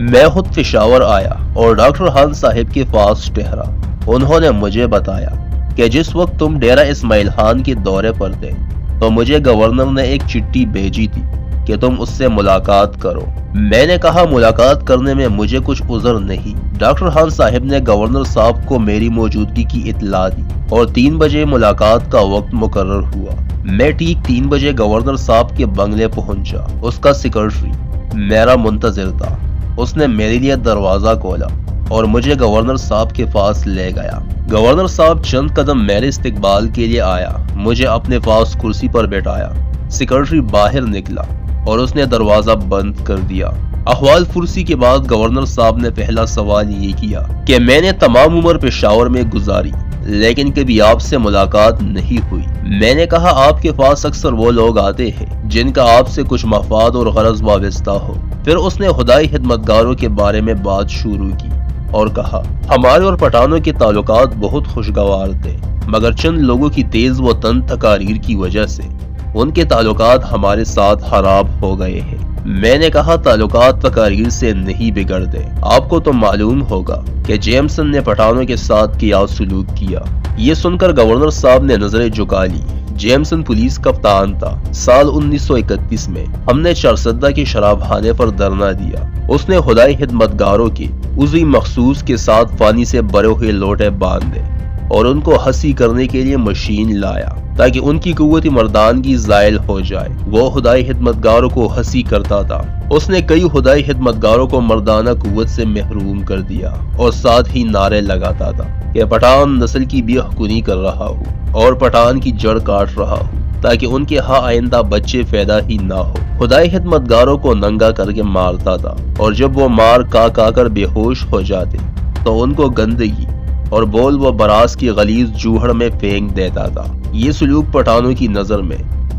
میں خود پشاور آیا اور ڈاکٹر خان صاحب کے پاس ٹھہرا۔ انہوں نے مجھے بتایا کہ جس وقت تم ڈیرہ اسماعیل خان کے دورے پر تھے تو مجھے گورنر نے ایک چٹھی بھیجی تھی کہ تم اس سے ملاقات کرو۔ میں نے کہا ملاقات کرنے میں مجھے کچھ عذر نہیں۔ ڈاکٹر خان صاحب نے گورنر صاحب کو میری موجودگی کی اطلاع دی اور 3 بجے ملاقات کا وقت مقرر ہوا۔ میں ٹھیک 3 بجے گورنر صاحب کے بنگلے پہنچا۔ اس کا سیکرٹری میرا منتظر تھا۔ اس نے میرے لیے دروازہ کھولا اور مجھے گورنر صاحب کے پاس لے گیا۔ گورنر صاحب چند قدم میرے استقبال کے لیے آیا، مجھے اپنے پاس کرسی پر بیٹھایا۔ سیکرٹری باہر نکلا اور اس نے دروازہ بند کر دیا۔ احوال پرسی کے بعد گورنر صاحب نے پہلا سوال یہ کیا کہ میں نے تمام عمر پشاور میں گزاری لیکن کبھی آپ سے ملاقات نہیں ہوئی۔ میں نے کہا آپ کے پاس اکثر وہ لوگ آتے ہیں جن کا آپ سے کچھ مفاد اور غرض وابستہ ہو۔ پھر اس نے خدائی خدمتگاروں کے بارے میں بات شروع کی اور کہا ہمارے اور پٹھانوں کے تعلقات بہت خوشگوار تھے مگر چند لوگوں کی تیز و تند تقاریر کی وجہ سے ان کے تعلقات ہمارے ساتھ خراب ہو گئے ہیں۔ میں نے کہا تعلقات تقاریر سے نہیں بگڑتے، آپ کو تو معلوم ہوگا کہ جیمسن نے پٹھانوں کے ساتھ کیا سلوک کیا۔ یہ سن کر گورنر صاحب نے نظریں جھکا لی۔ جیمسن پولیس کپتان تھا۔ سال 1931 میں ہم نے چارسدہ کے شراب خانے پر دھرنا دیا۔ اس نے خدائی خدمتگاروں کے عضوی مخصوص کے ساتھ پانی سے بھرے ہوئے لوٹے باندھے اور ان کو ہنسی کرنے کے لیے مشین لایا تاکہ ان کی قوت مردانگی زائل ہو جائے۔ وہ خدائی خدمتگاروں کو ہنسی کرتا تھا۔ اس نے کئی خدائی خدمتگاروں کو مردانہ قوت سے محروم کر دیا اور ساتھ ہی نعرے لگاتا تھا کہ پٹھان نسل کی بے حقنی کر رہا ہوں اور پٹھان کی جڑ کاٹ رہا ہوں تاکہ ان کے ہاں آئندہ بچے پیدا ہی نہ ہو۔ خدائی خدمتگاروں کو ننگا کر کے مارتا تھا اور جب وہ مار کا کر بے ہوش ہو جاتے تو ان کو گندگی اور بول و براس کی غلیظ جوہڑ میں پھینک دیتا تھا۔ یہ سلوک پٹھانوں کی نظر میں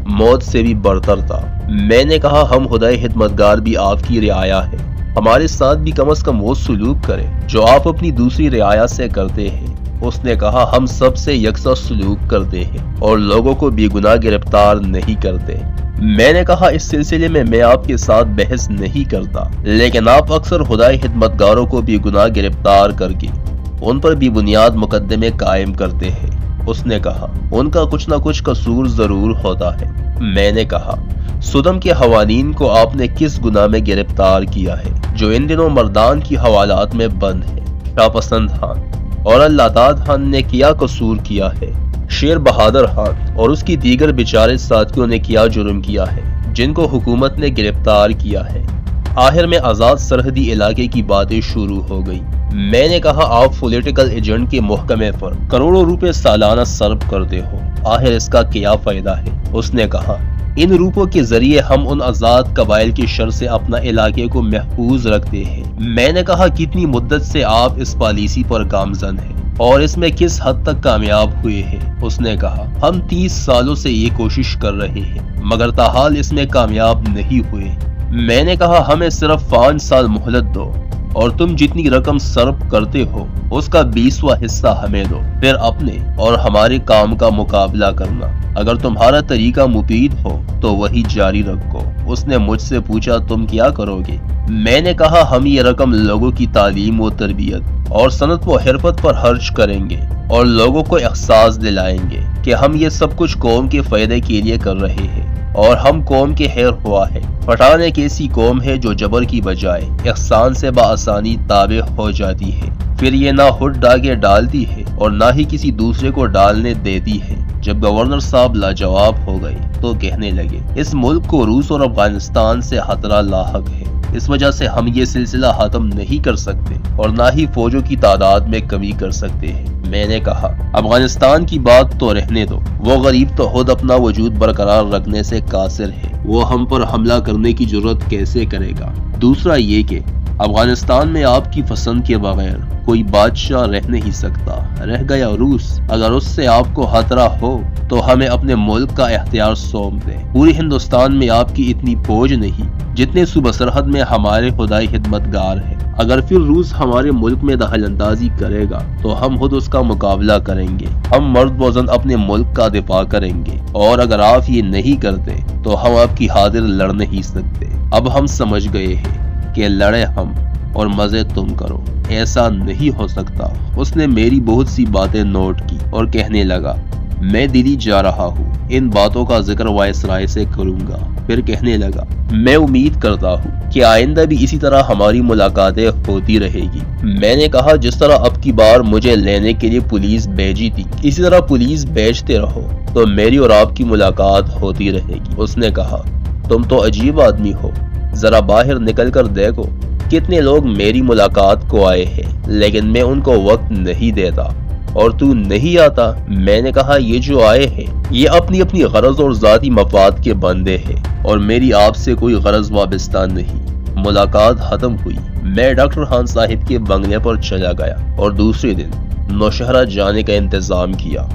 موت سے بھی برتر تھا۔ میں نے کہا ہم خدائی خدمتگار بھی آپ کی رعایا ہے، ہمارے ساتھ بھی کم از کم وہ سلوک کریں جو آپ اپنی دوسری رعایا سے کرتے ہیں۔ اس نے کہا ہم سب سے یکساں سلوک کرتے ہیں اور لوگوں کو بے گناہ گرفتار نہیں کرتے۔ میں نے کہا اس سلسلے میں آپ کے ساتھ بحث نہیں کرتا لیکن آپ اکثر خدائی خدمتگاروں کو بے گناہ گرفتار کر کے ان پر بھی بنیاد مقدمے قائم کرتے ہیں۔ اس نے کہا ان کا کچھ نہ کچھ قصور ضرور ہوتا ہے۔ میں نے کہا صدم کے حوالین کو آپ نے کس گناہ میں گرفتار کیا ہے جو ان دنوں مردان کی حوالات میں بند ہے؟ شاہ پسند خان اور اللہ داد خان نے کیا قصور کیا ہے؟ شیر بہادر خان اور اس کی دیگر بیچارے ساتھیوں نے کیا جرم کیا ہے جن کو حکومت نے گرفتار کیا ہے؟ آخر میں آزاد سرحدی علاقے کی باتیں شروع ہو گئی۔ میں نے کہا آپ پولیٹیکل ایجنٹ کے محکمے پر کروڑوں روپے سالانہ صرف کرتے ہو، آخر اس کا کیا فائدہ ہے؟ اس نے کہا ان روپوں کے ذریعے ہم ان آزاد قبائل کی شر سے اپنا علاقے کو محفوظ رکھتے ہیں۔ میں نے کہا کتنی مدت سے آپ اس پالیسی پر گامزن ہیں اور اس میں کس حد تک کامیاب ہوئے ہیں؟ اس نے کہا ہم 30 سالوں سے یہ کوشش کر رہے ہیں مگر تاحال اس میں کامیاب نہیں ہوئے۔ میں نے کہا ہمیں صرف 5 سال مہلت دو اور تم جتنی رقم صرف کرتے ہو اس کا 20واں حصہ ہمیں دو، پھر اپنے اور ہمارے کام کا مقابلہ کرنا۔ اگر تمہارا طریقہ مفید ہو تو وہی جاری رکھو۔ اس نے مجھ سے پوچھا تم کیا کرو گے؟ میں نے کہا ہم یہ رقم لوگوں کی تعلیم و تربیت اور صنعت و حرفت پر خرچ کریں گے اور لوگوں کو احساس دلائیں گے کہ ہم یہ سب کچھ قوم کے فائدے کے لیے کر رہے ہیں اور ہم قوم کے خیر ہوا ہے۔ پٹھان ایک ایسی قوم ہے جو جبر کی بجائے احسان سے بآسانی تابع ہو جاتی ہے، پھر یہ نہ خود ڈاکے ڈالتی ہے اور نہ ہی کسی دوسرے کو ڈالنے دیتی ہے۔ جب گورنر صاحب لاجواب ہو گئے تو کہنے لگے اس ملک کو روس اور افغانستان سے خطرہ لاحق ہے، اس وجہ سے ہم یہ سلسلہ ختم نہیں کر سکتے اور نہ ہی فوجوں کی تعداد میں کمی کر سکتے ہیں۔ میں نے کہا افغانستان کی بات تو رہنے دو، وہ غریب تو خود اپنا وجود برقرار رکھنے سے قاصر ہے، وہ ہم پر حملہ کرنے کی جرت کیسے کرے گا؟ دوسرا یہ کہ افغانستان میں آپ کی پسند کے بغیر کوئی بادشاہ رہ نہیں سکتا، رہ گیا روس، اگر اس سے آپ کو خطرہ ہو تو ہمیں اپنے ملک کا اختیار سونپ دیں۔ پوری ہندوستان میں آپ کی اتنی فوج نہیں جتنے صوبہ سرحد میں ہمارے خدائی خدمتگار ہیں، اگر پھر روس ہمارے ملک میں دخل اندازی کرے گا تو ہم خود اس کا مقابلہ کریں گے، ہم مرد وزن اپنے ملک کا دفاع کریں گے، اور اگر آپ یہ نہیں کرتے تو ہم آپ کی خاطر لڑ نہیں سکتے۔ اب ہم سمجھ گئے ہیں کہ لڑیں ہم اور مزے تم کرو۔ ایسا نہیں ہو سکتا۔ اس نے میری بہت سی باتیں نوٹ کی اور کہنے لگا، میں دلی جا رہا ہوں، ان باتوں کا ذکر وائسرائے سے کروں گا۔ پھر کہنے لگا، میں امید کرتا ہوں کہ آئندہ بھی اسی طرح ہماری ملاقاتیں ہوتی رہے گی۔ میں نے کہا، جس طرح اب کی بار مجھے لینے کے لیے پولیس بھیجی تھی، اسی طرح پولیس بھیجتے رہو تو میری اور آپ کی ملاقات ہوتی رہے گی۔ اس نے کہا، تم تو عجیب آدمی ہو، ذرا باہر نکل کر دیکھو، کتنے لوگ میری ملاقات کو آئے ہیں لیکن میں ان کو وقت نہیں دیتا، اور تو نہیں آتا۔ میں نے کہا، یہ جو آئے ہیں یہ اپنی اپنی غرض اور ذاتی مفاد کے بندے ہیں اور میری آپ سے کوئی غرض وابستہ نہیں۔ ملاقات ختم ہوئی۔ میں ڈاکٹر خان صاحب کے بنگلے پر چلا گیا اور دوسرے دن نوشہرہ جانے کا انتظام کیا۔